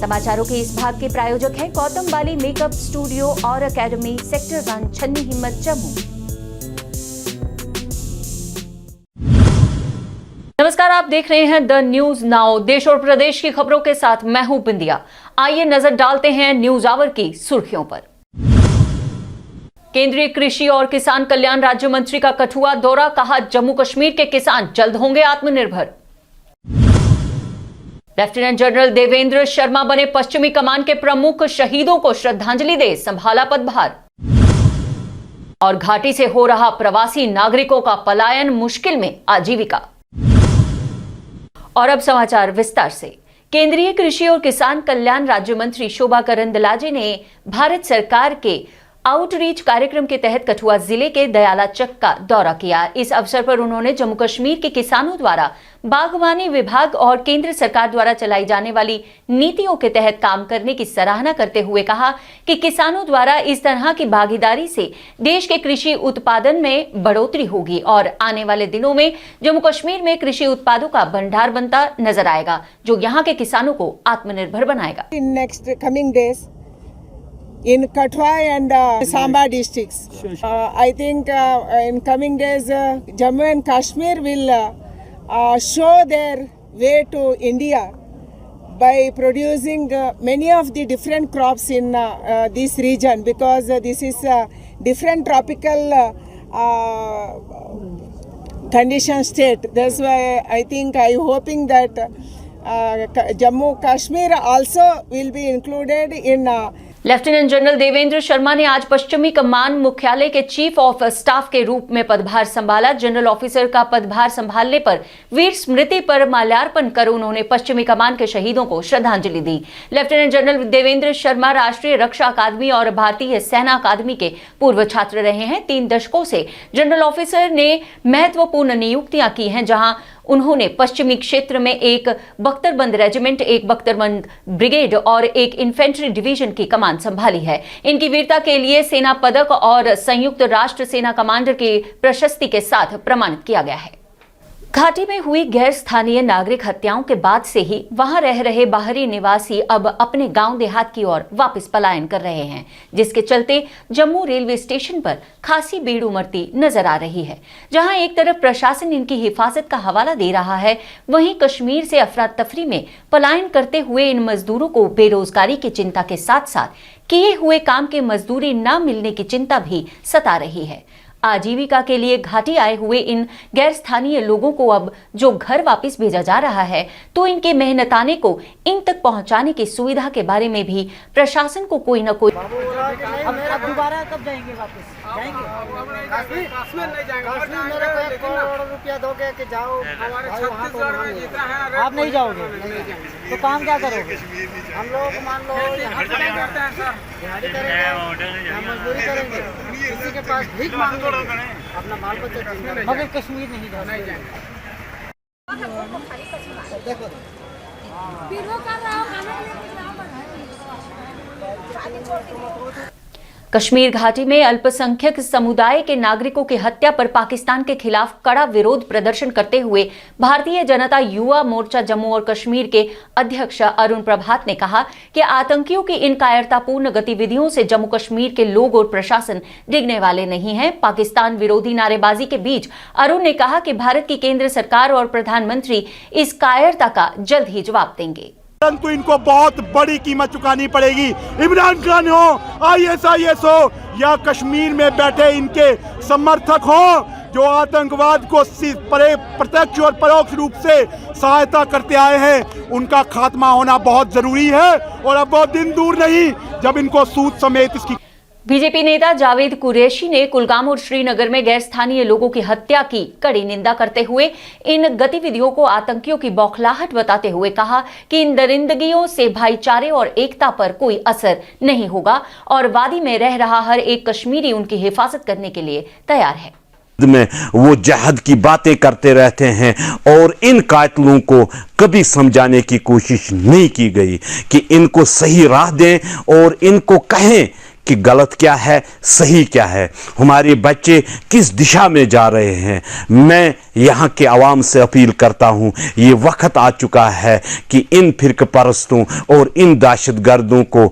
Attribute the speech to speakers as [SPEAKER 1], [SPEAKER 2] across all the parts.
[SPEAKER 1] समाचारों के इस भाग के प्रायोजक हैं गौतम बाली मेकअप स्टूडियो और एकेडमी, सेक्टर 1, छन्नी हिम्मत, जम्मू। नमस्कार, आप देख रहे हैं द न्यूज नाउ। देश और प्रदेश की खबरों के साथ मैं हूं बिंदिया। आइए नजर डालते हैं न्यूज आवर की सुर्खियों पर। केंद्रीय कृषि और किसान कल्याण राज्य मंत्री का कठुआ दौरा, कहा जम्मू कश्मीर के किसान जल्द होंगे आत्मनिर्भर। लेफ्टिनेंट जनरल देवेंद्र शर्मा बने पश्चिमी कमान के प्रमुख, शहीदों को श्रद्धांजलि दे संभाला पदभार। और घाटी से हो रहा प्रवासी नागरिकों का पलायन, मुश्किल में आजीविका। और अब समाचार विस्तार से। केंद्रीय कृषि और किसान कल्याण राज्य मंत्री शोभा करंदलाजे ने भारत सरकार के आउटरीच कार्यक्रम के तहत कठुआ जिले के दयाला चक का दौरा किया। इस अवसर पर उन्होंने जम्मू कश्मीर के किसानों द्वारा बागवानी विभाग और केंद्र सरकार द्वारा चलाई जाने वाली नीतियों के तहत काम करने की सराहना करते हुए कहा कि किसानों द्वारा इस तरह की भागीदारी से देश के कृषि उत्पादन में बढ़ोतरी होगी और आने वाले दिनों में जम्मू कश्मीर में कृषि उत्पादों का भंडार बनता नजर आएगा, जो यहाँ के किसानों को आत्मनिर्भर बनाएगा।
[SPEAKER 2] In Kathua and Samba districts. I think in coming days Jammu and Kashmir will show their way to India by producing many of the different crops in this region, because this is a different tropical condition state. That's why I think hoping that Jammu Kashmir also will be included in
[SPEAKER 1] lieutenant general Devendra Sharma ने आज पश्चिमी कमान मुख्यालय के chief of staff के रूप में पदभार संभाला। जनरल ऑफिसर का पदभार संभालने पर वीर स्मृति पर माल्यार्पण कर उन्होंने पश्चिमी कमान के शहीदों को श्रद्धांजलि दी। लेफ्टिनेंट जनरल देवेंद्र शर्मा राष्ट्रीय रक्षा अकादमी और भारतीय सेना अकादमी के पूर्व छात्र रहे हैं। 3 दशकों से जनरल ऑफिसर ने महत्वपूर्ण नियुक्तियां की हैं, जहां उन्होंने पश्चिमी क्षेत्र में एक बख्तरबंद रेजिमेंट, एक बख्तरबंद ब्रिगेड और एक इन्फेंट्री डिवीजन की कमान संभाली है। इनकी वीरता के लिए सेना पदक और संयुक्त राष्ट्र सेना कमांडर की प्रशस्ति के साथ प्रमाणित किया गया है। घाटी में हुई गैर स्थानीय नागरिक हत्याओं के बाद से ही वहां रह रहे बाहरी निवासी अब अपने गांव देहात की ओर वापस पलायन कर रहे हैं, जिसके चलते जम्मू रेलवे स्टेशन पर खासी भीड़ उमड़ती नजर आ रही है। जहां एक तरफ प्रशासन इनकी हिफाजत का हवाला दे रहा है, वहीं कश्मीर से अफरा तफरी में पलायन करते हुए इन मजदूरों को बेरोजगारी की चिंता के साथ साथ किए हुए काम के मजदूरी न मिलने की चिंता भी सता रही है। आजीविका के लिए घाटी आए हुए इन गैर स्थानीय लोगों को अब जो घर वापस भेजा जा रहा है, तो इनके मेहनताने को इन तक पहुंचाने की सुविधा के बारे में भी प्रशासन को कोई न कोई।
[SPEAKER 3] अब दोबारा कब जाएंगे वापस? जाएंगे कश्मीर नहीं जाएंगे। कश्मीर मेरे को 1 करोड़ रुपया दोगे कि जाओ, आप नहीं जाओगे तो काम क्या करोगे? हम लोग मान लो दिहाड़ी करेंगे, मजदूरी करेंगे, किसी के पास भीख मांग अपना बाल बच्चा, मगर कश्मीर नहीं जाएंगे।
[SPEAKER 1] कश्मीर घाटी में अल्पसंख्यक समुदाय के नागरिकों की हत्या पर पाकिस्तान के खिलाफ कड़ा विरोध प्रदर्शन करते हुए भारतीय जनता युवा मोर्चा जम्मू और कश्मीर के अध्यक्ष अरुण प्रभात ने कहा कि आतंकियों की इन कायरतापूर्ण गतिविधियों से जम्मू कश्मीर के लोग और प्रशासन डिगने वाले नहीं हैं। पाकिस्तान विरोधी नारेबाजी के बीच अरुण ने कहा कि भारत की केंद्र सरकार और प्रधानमंत्री इस कायरता का जल्द ही जवाब देंगे,
[SPEAKER 4] परंतु इनको बहुत बड़ी कीमत चुकानी पड़ेगी। इमरान खान हो, ISIS हो या कश्मीर में बैठे इनके समर्थक हो, जो आतंकवाद को प्रत्यक्ष और परोक्ष रूप से सहायता करते आए हैं, उनका खात्मा होना बहुत जरूरी है और अब वो दिन दूर नहीं जब इनको सूद समेत इसकी।
[SPEAKER 1] बीजेपी नेता जावेद कुरैशी ने कुलगाम और श्रीनगर में गैर स्थानीय लोगों की हत्या की कड़ी निंदा करते हुए इन गतिविधियों को आतंकियों की बौखलाहट बताते हुए कहा कि इन दरिंदगियों से भाईचारे और एकता पर कोई असर नहीं होगा और वादी में रह रहा हर एक कश्मीरी उनकी हिफाजत करने के लिए तैयार है।
[SPEAKER 5] में वो जहद की बातें करते रहते हैं और इन कातिलों को कभी समझाने की कोशिश नहीं की गई कि इनको सही राह दें और इनको कहें कि गलत क्या है, सही क्या है, हमारे बच्चे किस दिशा में जा रहे हैं। मैं यहाँ के आवाम से अपील करता हूँ, ये वक्त आ चुका है कि इन फिरक परस्तों और इन दहशतगर्दों को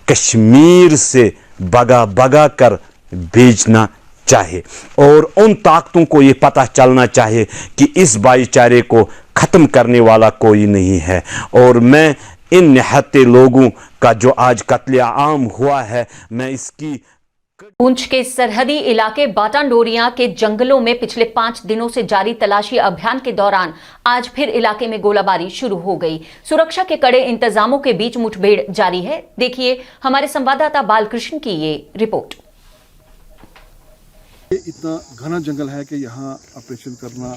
[SPEAKER 5] कश्मीर से भगा भगा कर भेजना चाहिए और उन ताकतों को ये पता चलना चाहिए कि इस भाईचारे को ख़त्म करने वाला कोई नहीं है। और मैं इन निहत्ते लोगों का जो आज कत्ले-आम हुआ है, मैं इसकी
[SPEAKER 1] पुंछ के सरहदी इलाके बाटांडोरिया के जंगलों में पिछले 5 दिनों से जारी तलाशी अभियान के दौरान आज फिर इलाके में गोलाबारी शुरू हो गई। सुरक्षा के कड़े इंतजामों के बीच मुठभेड़ जारी है। देखिए हमारे संवाददाता बालकृष्ण की ये रिपोर्ट।
[SPEAKER 6] इतना घना जंगल है कि यहाँ ऑपरेशन करना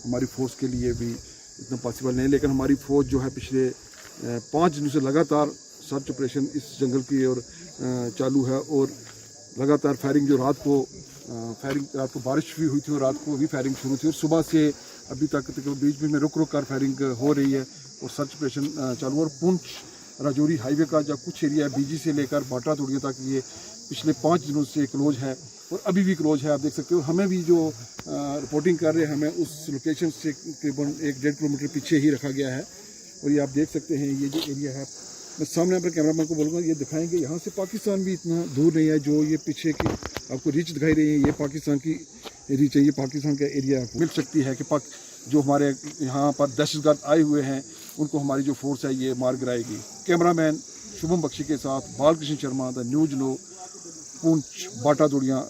[SPEAKER 6] हमारी फोर्स के लिए भी इतना पॉसिबल नहीं, लेकिन हमारी फौज जो है पिछले 5 दिनों से लगातार सर्च ऑपरेशन इस जंगल की ओर चालू है और लगातार फायरिंग जो रात को बारिश भी हुई थी और रात को भी फायरिंग शुरू थी और सुबह से अभी तक बीच में रुक कर फायरिंग हो रही है और सर्च ऑपरेशन चालू। और पुंछ राजौरी हाईवे का जो कुछ एरिया है बीजी से लेकर बाटांडोरिया तक ये पिछले 5 दिनों से क्लोज है और अभी भी क्लोज है, आप देख सकते हो। हमें भी जो रिपोर्टिंग कर रहे हैं हमें उस लोकेशन से तकरीबन 1-1.5 किलोमीटर पीछे ही रखा गया है और ये आप देख सकते हैं ये जो एरिया है। मैं सामने अपने कैमरामैन को बोलूँगा ये दिखाएंगे, यहाँ से पाकिस्तान भी इतना दूर नहीं है। जो ये पीछे की आपको रीच दिखाई रही है ये पाकिस्तान की रीच है, ये पाकिस्तान का एरिया आपको मिल सकती है कि जो हमारे यहाँ पर दहशतगर्द आए हुए हैं उनको हमारी जो फोर्स है ये मार गिराएगी। कैमरामैन शुभम बख्शी के साथ Balkrishna Sharma, the news now, Poonch, बाटांडोरिया।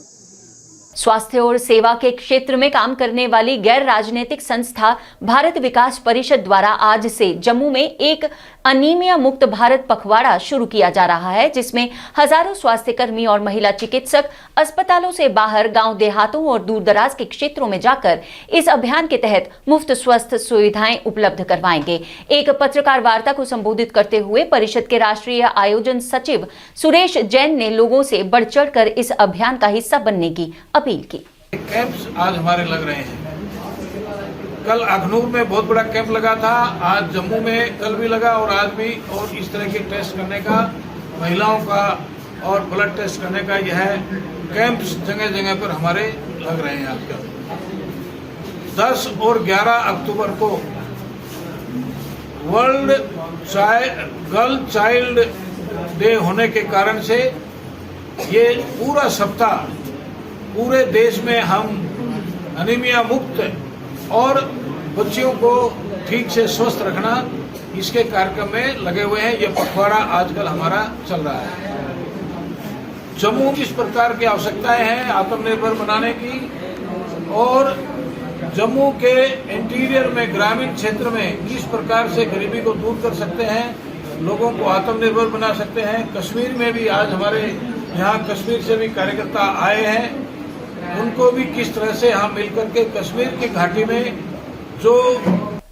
[SPEAKER 1] स्वास्थ्य और सेवा के क्षेत्र में काम करने वाली गैर राजनीतिक संस्था भारत विकास परिषद द्वारा आज से जम्मू में एक अनीमिया मुक्त भारत पखवाड़ा शुरू किया जा रहा है, जिसमें हजारों स्वास्थ्य कर्मी और महिला चिकित्सक अस्पतालों से बाहर गांव देहातों और दूर दराज के क्षेत्रों में जाकर इस अभियान के तहत मुफ्त स्वास्थ्य सुविधाएं उपलब्ध करवाएंगे। एक पत्रकार वार्ता को संबोधित करते हुए परिषद के राष्ट्रीय आयोजन सचिव सुरेश जैन ने लोगों से बढ़ चढ़कर इस अभियान का हिस्सा बनने की अपील की।
[SPEAKER 7] कैंप्स आज हमारे लग रहे हैं। कल अखनूर में बहुत बड़ा कैंप लगा था, आज जम्मू में कल भी लगा और आज भी, और इस तरह के टेस्ट करने का, महिलाओं का और ब्लड टेस्ट करने का यह कैंप्स जगह जगह पर हमारे लग रहे हैं। आजकल 10 और 11 अक्टूबर को वर्ल्ड गर्ल चाइल्ड डे होने के कारण से ये पूरा सप्ताह पूरे देश में हम अनीमिया मुक्त और बच्चियों को ठीक से स्वस्थ रखना इसके कार्यक्रम में लगे हुए हैं। ये पखवाड़ा आजकल हमारा चल रहा है। जम्मू किस प्रकार की आवश्यकताएं हैं आत्मनिर्भर बनाने की और जम्मू के इंटीरियर में ग्रामीण क्षेत्र में किस प्रकार से गरीबी को दूर कर सकते हैं, लोगों को आत्मनिर्भर बना सकते हैं। कश्मीर में भी आज हमारे यहाँ कश्मीर से भी कार्यकर्ता आए हैं, उनको भी किस तरह से हम मिलकर के कश्मीर की घाटी में जो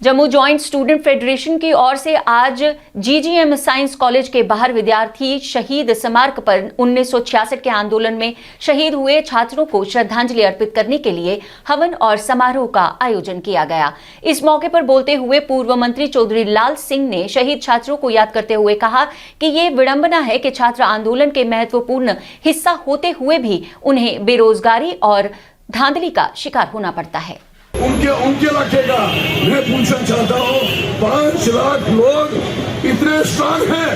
[SPEAKER 1] जम्मू जॉइंट स्टूडेंट फेडरेशन की ओर से आज जीजीएम साइंस कॉलेज के बाहर विद्यार्थी शहीद स्मारक पर 1966 के आंदोलन में शहीद हुए छात्रों को श्रद्धांजलि अर्पित करने के लिए हवन और समारोह का आयोजन किया गया। इस मौके पर बोलते हुए पूर्व मंत्री चौधरी लाल सिंह ने शहीद छात्रों को याद करते हुए कहा कि ये विडंबना है कि छात्र आंदोलन के महत्वपूर्ण हिस्सा होते हुए भी उन्हें बेरोजगारी और धांधली का शिकार होना पड़ता है।
[SPEAKER 8] उनके इलाके का मैं पूछना चाहता हूँ, 5 लाख लोग इतने स्ट्रांग हैं,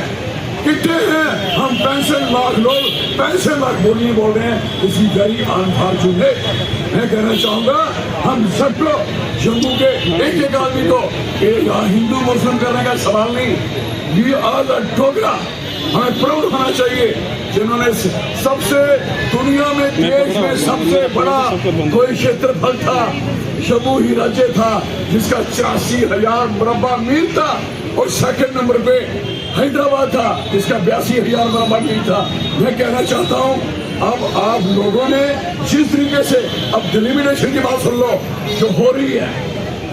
[SPEAKER 8] कितने हैं हम 65 लाख लोग, 65 लाख बोलिए बोल रहे हैं इसकी गरी आंधार चूहे। मैं कहना चाहूंगा हम सब लोग जम्मू के एक आदमी को यहाँ हिंदू मुस्लिम करने का सवाल नहीं, वी आर द डोगरा। हमें प्राउड होना चाहिए जिन्होंने सबसे दुनिया में देश में सबसे बड़ा कोई क्षेत्रफल था, जम्मू ही राज्य था जिसका 84,000 मुरब्बा मील था और सेकंड नंबर पे हैदराबाद था जिसका 82,000 मुरब्बा मील था। मैं कहना चाहता हूँ अब आप लोगों ने जिस तरीके से अब डिलिमिनेशन की बात सुन लो जो हो रही है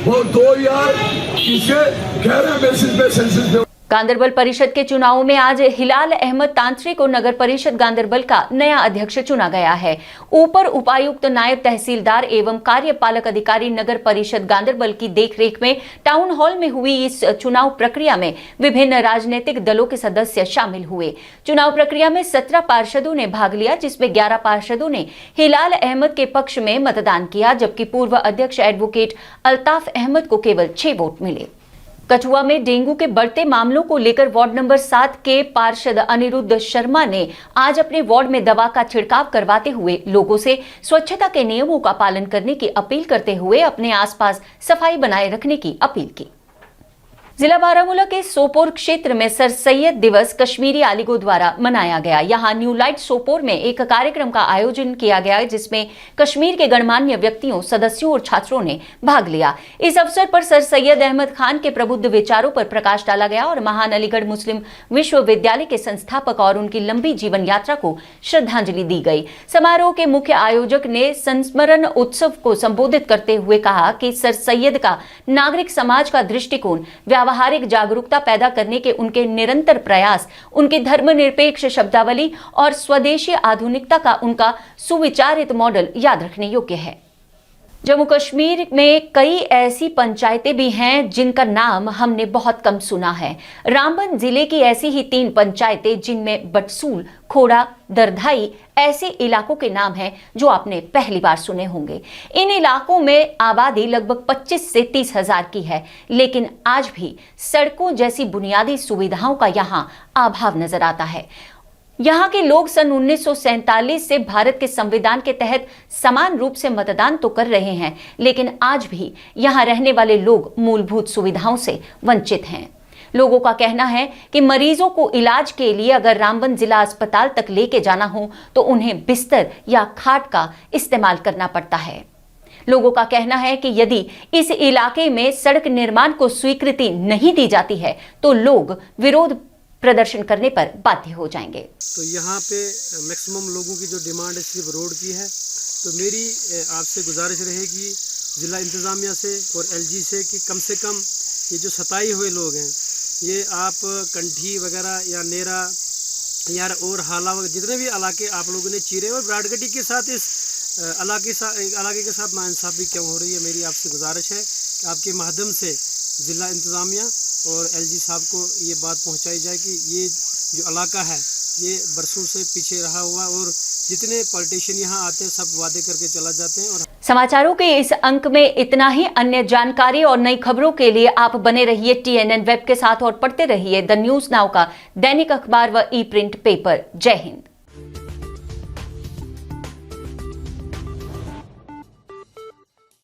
[SPEAKER 8] वो 2000 किसे कह रहे हैं बेसिस पे सेंसस पे
[SPEAKER 1] गांदरबल परिषद के चुनावों में आज हिलाल अहमद तांत्रिक को नगर परिषद गांदरबल का नया अध्यक्ष चुना गया है। ऊपर उपायुक्त, नायब तहसीलदार एवं कार्यपालक अधिकारी नगर परिषद गांदरबल की देखरेख में टाउन हॉल में हुई इस चुनाव प्रक्रिया में विभिन्न राजनीतिक दलों के सदस्य शामिल हुए। चुनाव प्रक्रिया में 17 पार्षदों ने भाग लिया, जिसमें 11 पार्षदों ने हिलाल अहमद के पक्ष में मतदान किया, जबकि पूर्व अध्यक्ष एडवोकेट अल्ताफ अहमद को केवल 6 वोट मिले। कठुआ में डेंगू के बढ़ते मामलों को लेकर वार्ड नंबर 7 के पार्षद अनिरुद्ध शर्मा ने आज अपने वार्ड में दवा का छिड़काव करवाते हुए लोगों से स्वच्छता के नियमों का पालन करने की अपील करते हुए अपने आसपास सफाई बनाए रखने की अपील की। जिला बारामूला के सोपोर क्षेत्र में सर सैयद दिवस कश्मीरी आलिगो द्वारा मनाया गया। यहां न्यू लाइट सोपोर में एक कार्यक्रम का आयोजन किया गया, जिसमें कश्मीर के गणमान्य व्यक्तियों, सदस्यों और छात्रों ने भाग लिया। इस अवसर पर सर सैयद अहमद खान के प्रबुद्ध विचारों पर प्रकाश डाला गया और महान अलीगढ़ मुस्लिम विश्वविद्यालय के संस्थापक और उनकी लंबी जीवन यात्रा को श्रद्धांजलि दी गई। समारोह के मुख्य आयोजक ने संस्मरण उत्सव को संबोधित करते हुए कहा कि सर सैयद का नागरिक समाज का दृष्टिकोण, व्यावहारिक जागरूकता पैदा करने के उनके निरंतर प्रयास, उनकी धर्मनिरपेक्ष शब्दावली और स्वदेशी आधुनिकता का उनका सुविचारित मॉडल याद रखने योग्य है। जम्मू कश्मीर में कई ऐसी पंचायतें भी हैं जिनका नाम हमने बहुत कम सुना है। रामबन जिले की ऐसी ही 3 पंचायतें, जिनमें बटसूल, खोड़ा, दरधाई ऐसे इलाकों के नाम हैं जो आपने पहली बार सुने होंगे। इन इलाकों में आबादी लगभग 25 से 30 हजार की है, लेकिन आज भी सड़कों जैसी बुनियादी सुविधाओं का यहाँ अभाव नजर आता है। यहाँ के लोग सन 1947 से भारत के संविधान के तहत समान रूप से मतदान तो कर रहे हैं, लेकिन आज भी यहाँ रहने वाले लोग मूलभूत सुविधाओं से वंचित हैं। लोगों का कहना है कि मरीजों को इलाज के लिए अगर रामबन जिला अस्पताल तक लेके जाना हो तो उन्हें बिस्तर या खाट का इस्तेमाल करना पड़ता है। लोगों का कहना है कि यदि इस इलाके में सड़क निर्माण को स्वीकृति नहीं दी जाती है तो लोग विरोध प्रदर्शन करने पर बाध्य हो जाएंगे।
[SPEAKER 3] तो यहाँ पे मैक्सिमम लोगों की जो डिमांड है सिर्फ रोड की है। तो मेरी आपसे गुजारिश रहेगी ज़िला इंतज़ामिया से और एलजी से कि कम से कम ये जो सताए हुए लोग हैं, ये आप कंठी वगैरह या नेरा या और हाला वगैरह जितने भी इलाके आप लोगों ने चीरे और ब्राडगटी के साथ इस इलाके के साथ नाइंसाफ़ी क्यों हो रही है। मेरी आपसे गुजारिश है कि आपके माध्यम से ज़िला इंतज़ामिया और एलजी साहब को ये बात पहुंचाई जाए कि ये जो इलाका है ये बरसों से पीछे रहा हुआ और जितने पॉलिटिशियन यहाँ आते हैं सब वादे करके चला जाते हैं। और
[SPEAKER 1] समाचारों के इस अंक में इतना ही। अन्य जानकारी और नई खबरों के लिए आप बने रहिए TNN वेब के साथ और पढ़ते रहिए द न्यूज़ नाउ का दैनिक अखबार व ई प्रिंट पेपर। जय हिंद।